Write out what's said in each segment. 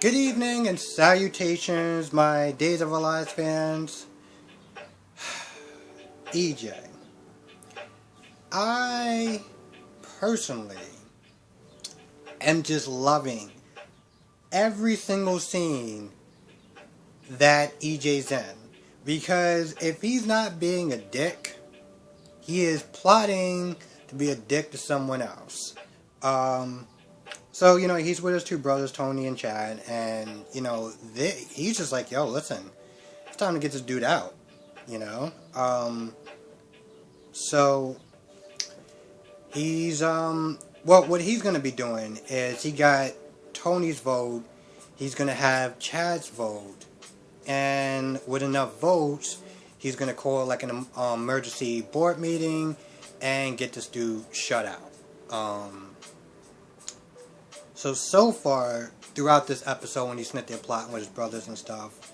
Good evening and salutations, my Days of Our Lives fans. EJ. I personally am just loving every single scene that EJ's in. Because if he's not being a dick, he is plotting to be a dick to someone else. So, he's with his two brothers, Tony and Chad, and, he's just like, yo, listen, it's time to get this dude out, So, he's, what he's going to be doing is he got Tony's vote, he's going to have Chad's vote, and with enough votes, he's going to call, like, an emergency board meeting and get this dude shut out. So far, throughout this episode, when he's sitting there plotting with his brothers and stuff,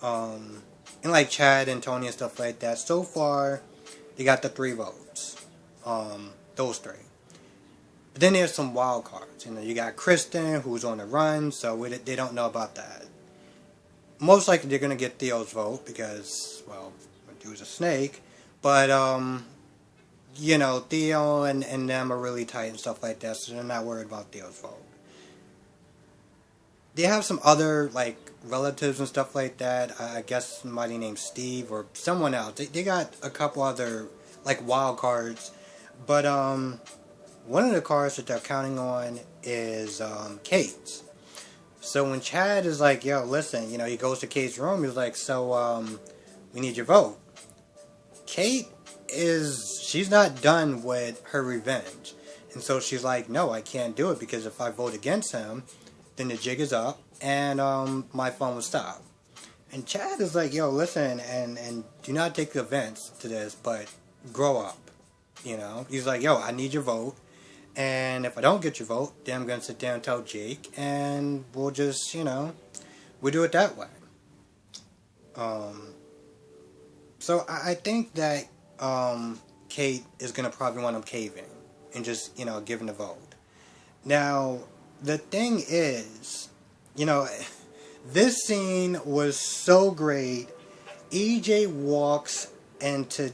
and like Chad and Tony and stuff like that, so far, they got the 3 votes. Those 3. But then there's some wild cards. You got Kristen, who's on the run, so they don't know about that. Most likely they're going to get Theo's vote, because, well, the dude's a snake. But, Theo and them are really tight and stuff like that, so they're not worried about Theo's vote. They have some other, like, relatives and stuff like that. I guess somebody named Steve or someone else. They got a couple other, like, wild cards. But, one of the cards that they're counting on is, Kate's. So when Chad is like, yo, listen, he goes to Kate's room, he's like, so, we need your vote. Kate she's not done with her revenge. And so she's like, no, I can't do it, because if I vote against him, then the jig is up, and my phone will stop. And Chad is like, yo, listen, and do not take offense to this, but grow up, He's like, yo, I need your vote, and if I don't get your vote, then I'm going to sit down and tell Jake, and we'll just, we'll do it that way. So I think that Kate is going to probably want him caving, and just, giving the vote. Now, the thing is, this scene was so great. EJ walks into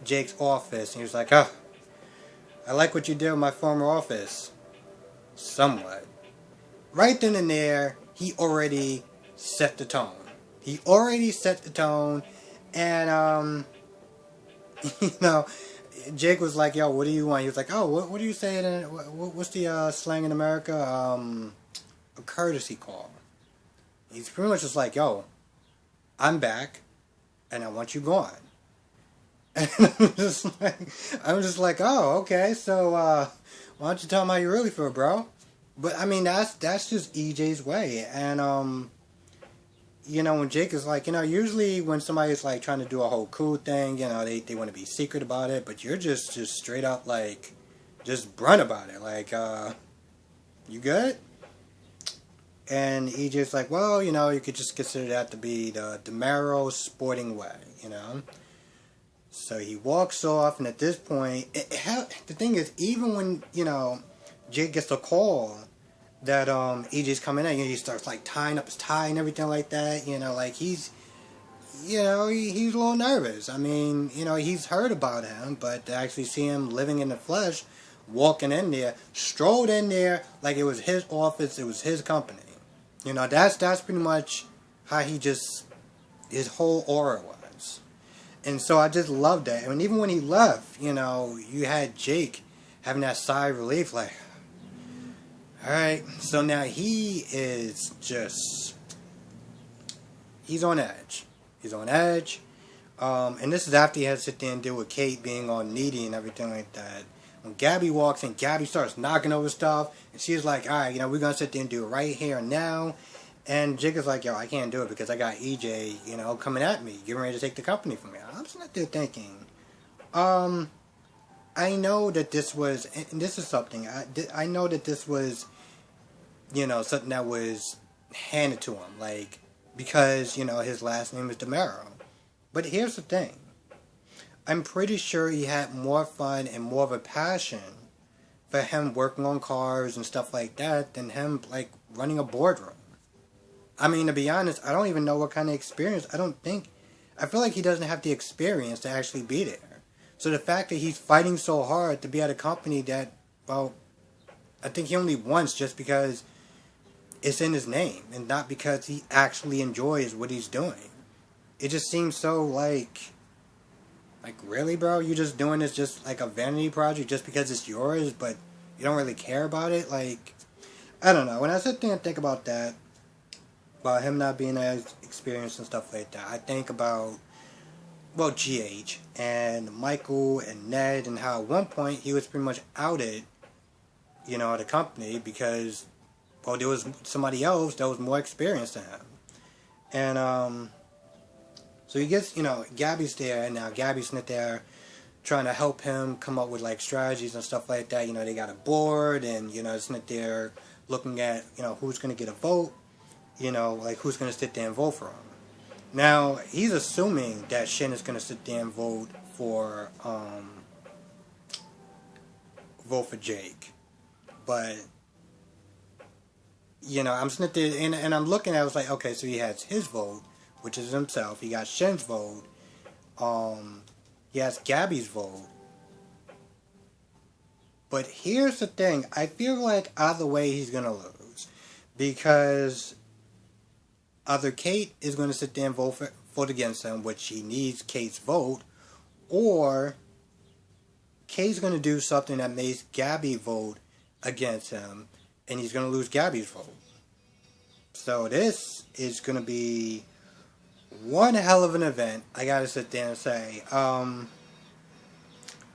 Jake's office and he was like, oh, I like what you did with my former office. Somewhat. Right then and there, he already set the tone. And, Jake was like, yo, what do you want? He was like, oh, what do you say? What's the slang in America? A courtesy call. He's pretty much just like, yo, I'm back, and I want you gone. And I'm just like, oh, okay, so why don't you tell him how you really feel, bro? But I mean, that's just EJ's way. And when Jake is like, usually when somebody's like trying to do a whole cool thing, they want to be secret about it, but you're just straight up like, just blunt about it. Like, you good? And EJ's like, well, you could just consider that to be the DeMero sporting way, So he walks off, and at this point, the thing is, even when, Jake gets a call that EJ's coming in, he starts like tying up his tie and everything like that, like he's a little nervous. I mean, he's heard about him, but to actually see him living in the flesh, walking in there, strolled in there like it was his office, it was his company. That's pretty much how his whole aura was. And so I just loved that. And even when he left, you had Jake having that sigh of relief, like, alright, so now he is just, he's on edge. And this is after he had to sit there and deal with Kate being all needy and everything like that. When Gabby walks in, Gabby starts knocking over stuff, and she's like, alright, we're going to sit there and do it right here and now. And Jake is like, yo, I can't do it because I got EJ, coming at me, getting ready to take the company from me. I'm sitting there thinking, I know that this was, and this is something, I know that this was, something that was handed to him, like, because, his last name is DeMero. But here's the thing. I'm pretty sure he had more fun and more of a passion for him working on cars and stuff like that than him, like, running a boardroom. I mean, to be honest, I don't even know what kind of experience. I feel like he doesn't have the experience to actually be there. So the fact that he's fighting so hard to be at a company that, well, I think he only wants just because it's in his name and not because he actually enjoys what he's doing. It just seems so like really, bro? You just doing this just like a vanity project just because it's yours, but you don't really care about it? Like, I don't know. When I sit there and think about that, about him not being as experienced and stuff like that, I think about, well, GH and Michael and Ned and how at one point he was pretty much outed, at the company because, well, there was somebody else that was more experienced than him. And, so he gets, Gabby's there, and now Gabby's not there trying to help him come up with, like, strategies and stuff like that. They got a board, and, it's not there looking at, who's going to get a vote, like, who's going to sit there and vote for him. Now, he's assuming that Shin is going to sit there and vote for Jake. But, I'm sitting there, and I'm looking at it, I was like, okay, so he has his vote, which is himself. He got Shin's vote. He has Gabby's vote. But here's the thing. I feel like either way he's going to lose. Because either Kate is going to sit there and vote against him, which he needs Kate's vote, or Kate's going to do something that makes Gabby vote against him, and he's going to lose Gabby's vote. So this is going to be one hell of an event, I gotta sit there and say.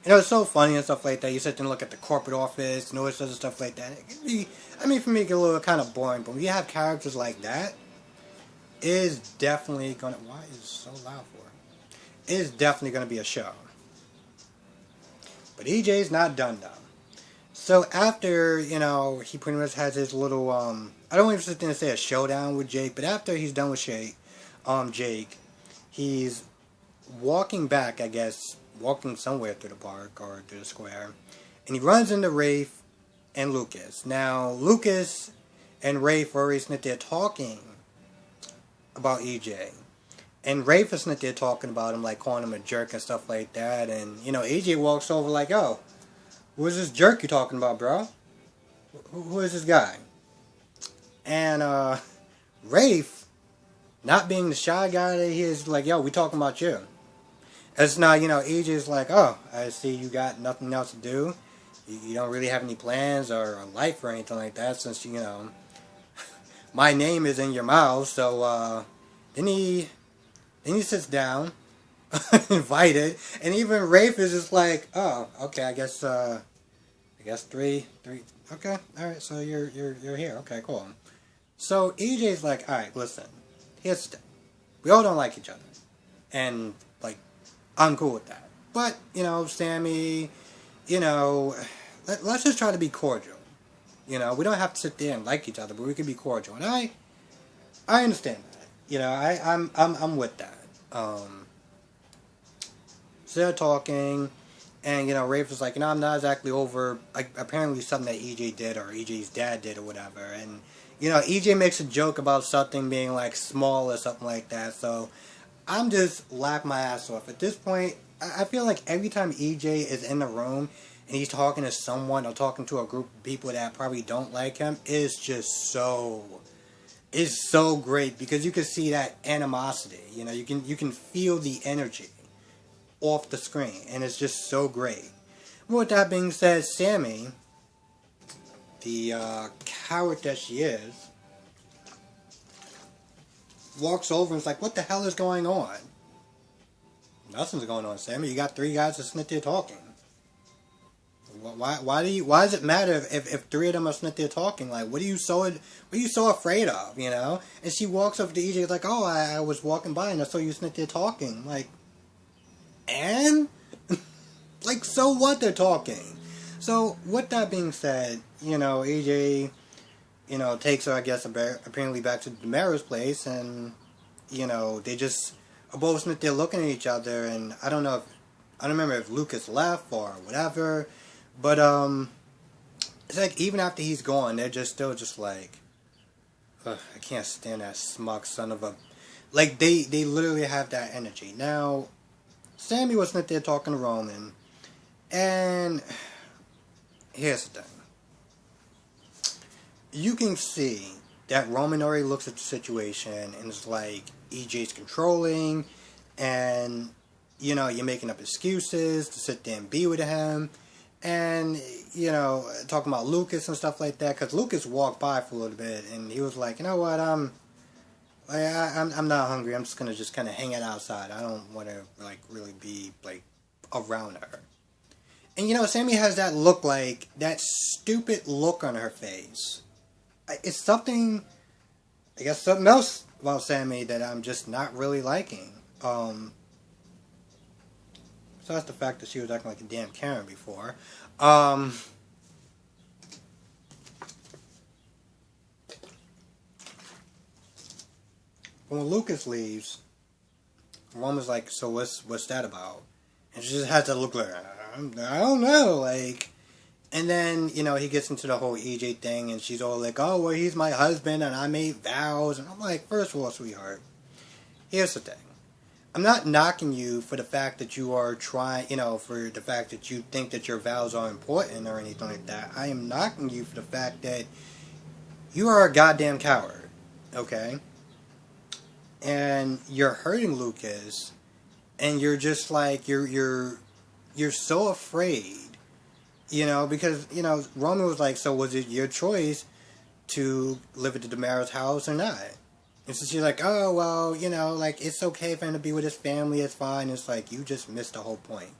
It's so funny and stuff like that. You sit there and look at the corporate office and all this other stuff like that. For me, it get a little kind of boring, but when you have characters like that, it is definitely gonna... Why is it so loud for? It is definitely gonna be a show. But EJ's not done, though. So after, he pretty much has his little, I don't even sit there and say a showdown with Jake, but after he's done with Jake, he's walking back, I guess, walking somewhere through the park or through the square, and he runs into Rafe and Lucas. Now, Lucas and Rafe are already sitting there talking about EJ, and Rafe is sitting there talking about him, like calling him a jerk and stuff like that, and, EJ walks over like, oh, who is this jerk you talking about, bro? Who is this guy? And, Rafe, not being the shy guy that he is, like, yo, we talking about you. It's not, EJ's like, oh, I see you got nothing else to do. You don't really have any plans or a life or anything like that since, my name is in your mouth. So, then he sits down, invited, and even Rafe is just like, oh, okay, I guess three, okay, alright, so you're here, okay, cool. So, EJ's like, alright, listen. Here's the thing. We all don't like each other. And, like, I'm cool with that. But, Sammy, let's just try to be cordial. We don't have to sit there and like each other, but we can be cordial. And I understand that. I'm with that. So they're talking, and, Rafe was like, I'm not exactly over, like, apparently something that EJ did, or EJ's dad did, or whatever. And, EJ makes a joke about something being, like, small or something like that, so I'm just laughing my ass off. At this point, I feel like every time EJ is in the room and he's talking to someone or talking to a group of people that probably don't like him, it's so great because you can see that animosity. You can feel the energy off the screen, and it's just so great. But with that being said, Sammy, the coward that she is, walks over and is like, what the hell is going on? Nothing's going on, Sammy. You got three guys that sitting there talking. Why does it matter if three of them are sitting there talking? Like, what are you so afraid of, And she walks over to EJ like, oh, I was walking by and I saw you sitting there talking. Like, and? Like, so what they're talking? So, with that being said, EJ, takes her, I guess, apparently back to Demara's place, and, they just are both sitting there looking at each other, and I don't remember if Lucas left or whatever, but, it's like, even after he's gone, they're just still just like, I can't stand that smug son of a... Like, they literally have that energy. Now, Sammy was sitting there talking to Roman, and here's the thing. You can see that Roman already looks at the situation and is like, EJ's controlling, and, you know, you're making up excuses to sit there and be with him, and, you know, talking about Lucas and stuff like that, because Lucas walked by for a little bit, and he was like, you know what, I'm not hungry, I'm just gonna just kind of hang out outside, I don't want to, like, really be, like, around her. And, you know, Sammy has that look, like, that stupid look on her face. It's something, I guess something else about Sammy that I'm just not really liking. Besides the fact that she was acting like a damn Karen before. When Lucas leaves, Roman's like, so what's that about? And she just has to look like, I don't know, like... And then, you know, he gets into the whole EJ thing, and she's all like, oh, well, he's my husband, and I made vows. And I'm like, first of all, sweetheart, here's the thing. I'm not knocking you for the fact that you are trying, you know, for the fact that you think that your vows are important or anything like that. I am knocking you for the fact that you are a goddamn coward, okay? And you're hurting Lucas, and you're just like, you're so afraid. You know, because, you know, Roman was like, so was it your choice to live at the DeMaro's house or not? And so she's like, oh, well, you know, like, it's okay for him to be with his family, it's fine. It's like, you just missed the whole point.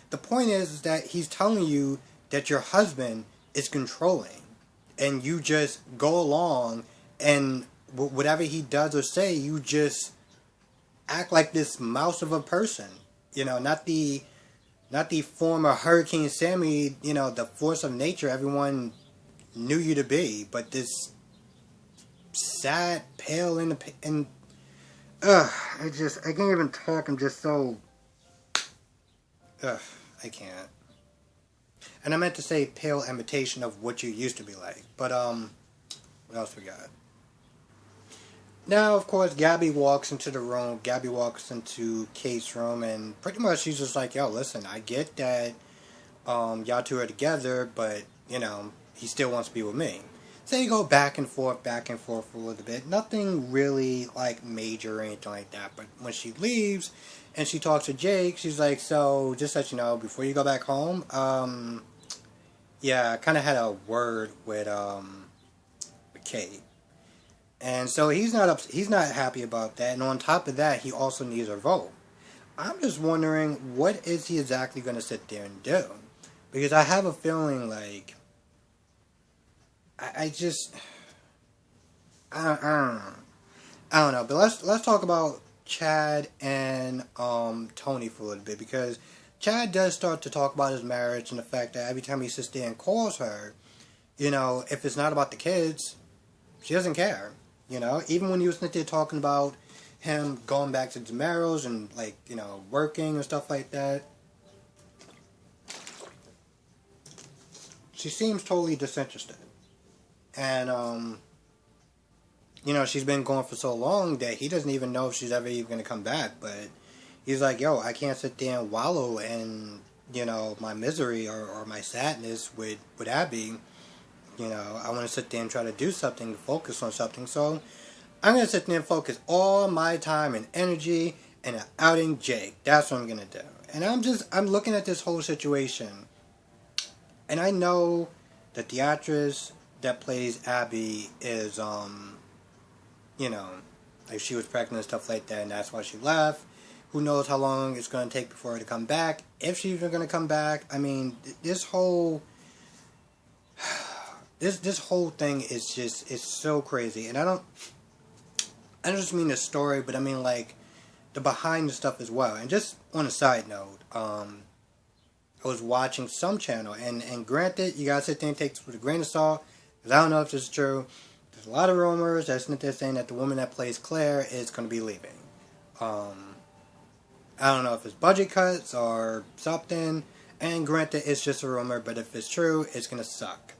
The point is that he's telling you that your husband is controlling. And you just go along, and whatever he does or say, you just act like this mouse of a person. You know, not the former Hurricane Sammy, you know, the force of nature everyone knew you to be, but this sad, pale, I can't even talk, I'm just so, I can't. And I meant to say pale imitation of what you used to be like, but, what else we got? Now, of course, Gabby walks into the room. Gabby walks into Kate's room, and pretty much she's just like, yo, listen, I get that y'all two are together, but, you know, he still wants to be with me. So they go back and forth for a little bit. Nothing really, like, major or anything like that. But when she leaves and she talks to Jake, she's like, so, just so you know, before you go back home, yeah, I kind of had a word with Kate. And so he's not happy about that, and on top of that, he also needs her vote. I'm just wondering, what is he exactly going to sit there and do? Because I have a feeling like, I don't know. But let's talk about Chad and Tony for a little bit, because Chad does start to talk about his marriage and the fact that every time he sits there and calls her, you know, if it's not about the kids, she doesn't care. You know, even when he was sitting there talking about him going back to DeMaro's and, like, you know, working and stuff like that, she seems totally disinterested. And, you know, she's been gone for so long that he doesn't even know if she's ever even going to come back. But he's like, yo, I can't sit there and wallow in, you know, my misery or my sadness with Abby. You know, I want to sit there and try to do something, focus on something. So I'm going to sit there and focus all my time and energy and outing Jake. That's what I'm going to do. And I'm looking at this whole situation. And I know that the actress that plays Abby is, you know, like, she was pregnant and stuff like that, and that's why she left. Who knows how long it's going to take before her to come back. If she's even going to come back. I mean, this whole... This whole thing is just, it's so crazy. And I don't just mean the story, but I mean, like, the behind the stuff as well. And just on a side note, I was watching some channel, and granted, you gotta sit there and take this with a grain of salt, because I don't know if this is true. There's a lot of rumors that's they're saying that the woman that plays Claire is going to be leaving. I don't know if it's budget cuts or something, and granted, it's just a rumor, but if it's true, it's going to suck.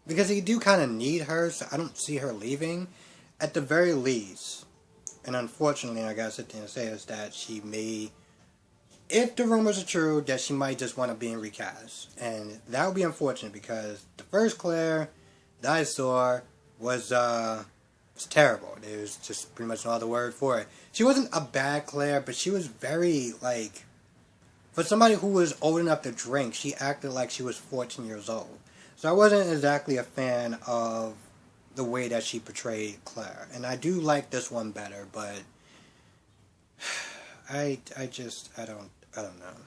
because they do kind of need her, so I don't see her leaving. At the very least, and unfortunately, I gotta sit there and say is that she may, if the rumors are true, that she might just want to be in recast. And that would be unfortunate because the first Claire that I saw was terrible. There's just pretty much no other word for it. She wasn't a bad Claire, but she was very, like, for somebody who was old enough to drink, she acted like she was 14 years old. So I wasn't exactly a fan of the way that she portrayed Claire. And I do like this one better, but I don't know.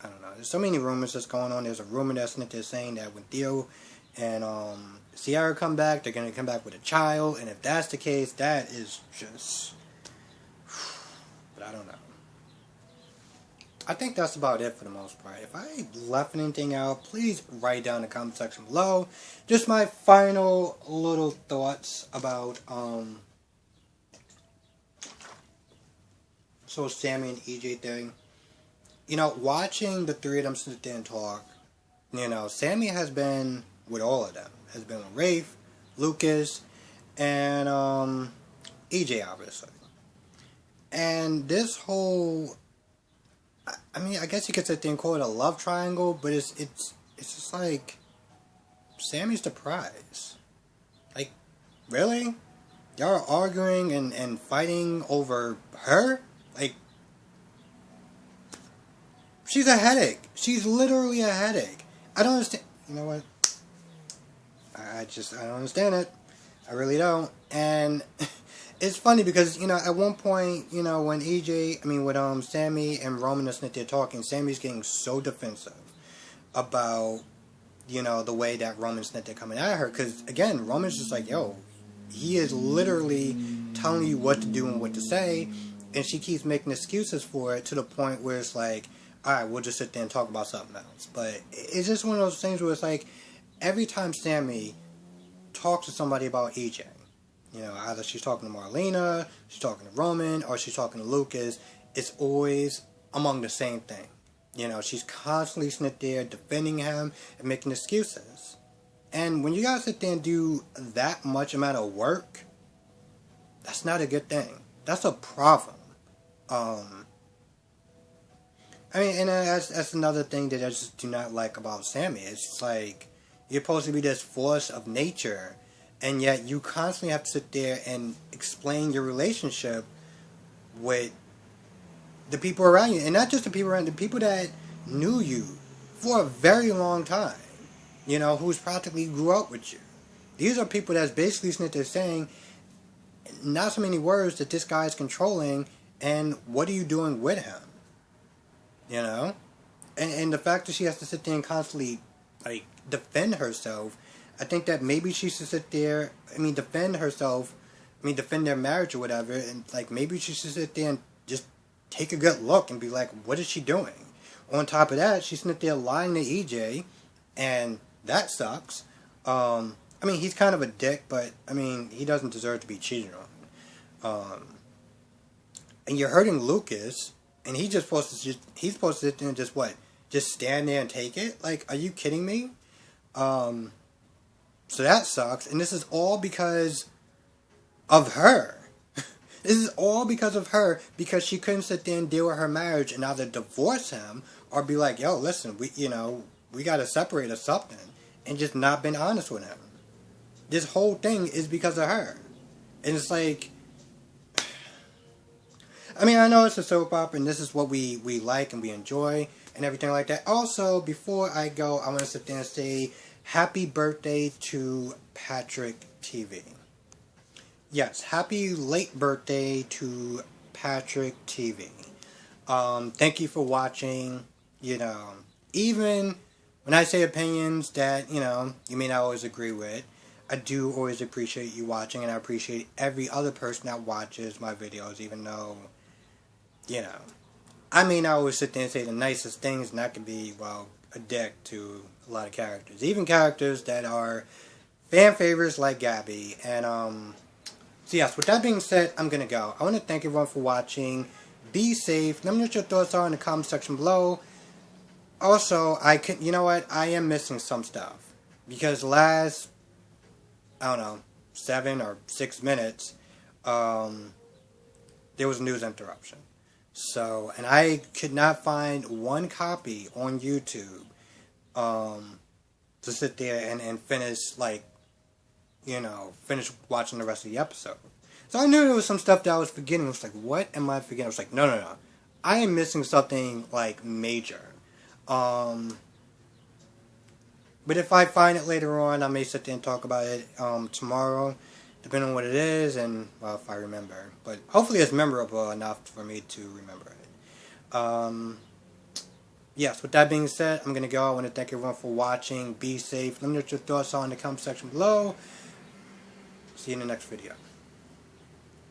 I don't know. There's so many rumors that's going on. There's a rumor that's saying that when Theo and Ciara come back, they're going to come back with a child. And if that's the case, that is just... But I don't know. I think that's about it for the most part. If I left anything out, please write down in the comment section below. Just my final little thoughts about so Sammy and EJ thing. You know, watching the three of them sit there and talk, you know, Sammy has been with all of them. Has been with Rafe, Lucas, and EJ, obviously. And this whole, I mean, I guess you could sit there and call it a love triangle, but it's just like, Sammy's the prize. Like, really? Y'all are arguing and fighting over her? Like, she's a headache. She's literally a headache. I don't understand. You know what? I don't understand it. I really don't. And it's funny because, you know, at one point, you know, when when Sammy and Roman are sitting there talking, Sammy's getting so defensive about, you know, the way that Roman's sitting there coming at her. Because, again, Roman's just like, yo, he is literally telling you what to do and what to say. And she keeps making excuses for it to the point where it's like, alright, we'll just sit there and talk about something else. But it's just one of those things where it's like, every time Sammy talks to somebody about EJ, you know, either she's talking to Marlena, she's talking to Roman, or she's talking to Lucas, it's always among the same thing. You know, she's constantly sitting there defending him and making excuses. And when you guys sit there and do that much amount of work, that's not a good thing. That's a problem. I mean, and that's another thing that I just do not like about Sammy. It's just like, you're supposed to be this force of nature, and yet you constantly have to sit there and explain your relationship with the people around you. And not just the people around you, the people that knew you for a very long time. You know, who's practically grew up with you. These are people that's basically sitting there saying, not so many words, that this guy is controlling, and what are you doing with him? You know? And the fact that she has to sit there and constantly, like, defend herself, I think that maybe she should sit there, defend herself, defend their marriage or whatever, and, like, maybe she should sit there and just take a good look and be like, what is she doing? On top of that, she's sitting there lying to EJ, and that sucks. He's kind of a dick, but, he doesn't deserve to be cheated on. And you're hurting Lucas, and he's supposed to sit there and just stand there and take it? Like, are you kidding me? So that sucks, and this is all because of her. This is all because of her, because she couldn't sit there and deal with her marriage and either divorce him or be like, yo, listen, we gotta separate or something, and just not been honest with him. This whole thing is because of her. And it's like, I know it's a soap opera, and this is what we like and we enjoy and everything like that. Also, before I go, I want to sit there and say happy birthday to Patrick TV. Yes, happy late birthday to Patrick TV. Thank you for watching. You know, even when I say opinions that, you may not always agree with, I do always appreciate you watching, and I appreciate every other person that watches my videos, even though, I may not always sit there and say the nicest things, and I can be, a dick to a lot of characters. Even characters that are fan favorites like Gabby. And, so yes, with that being said, I'm going to go. I want to thank everyone for watching. Be safe. Let me know what your thoughts are in the comment section below. Also, you know what? I am missing some stuff. because last, I don't know, 7 or 6 minutes, there was a news interruption. So, and I could not find one copy on YouTube to sit there and finish, like, finish watching the rest of the episode. So I knew there was some stuff that I was forgetting. I was like, what am I forgetting? I was like, no. I am missing something, like, major. But if I find it later on, I may sit there and talk about it tomorrow, depending on what it is, and, well, if I remember. But hopefully it's memorable enough for me to remember it. Yes, with that being said, I'm going to go. I want to thank everyone for watching. Be safe. Let me know what your thoughts are in the comment section below. See you in the next video.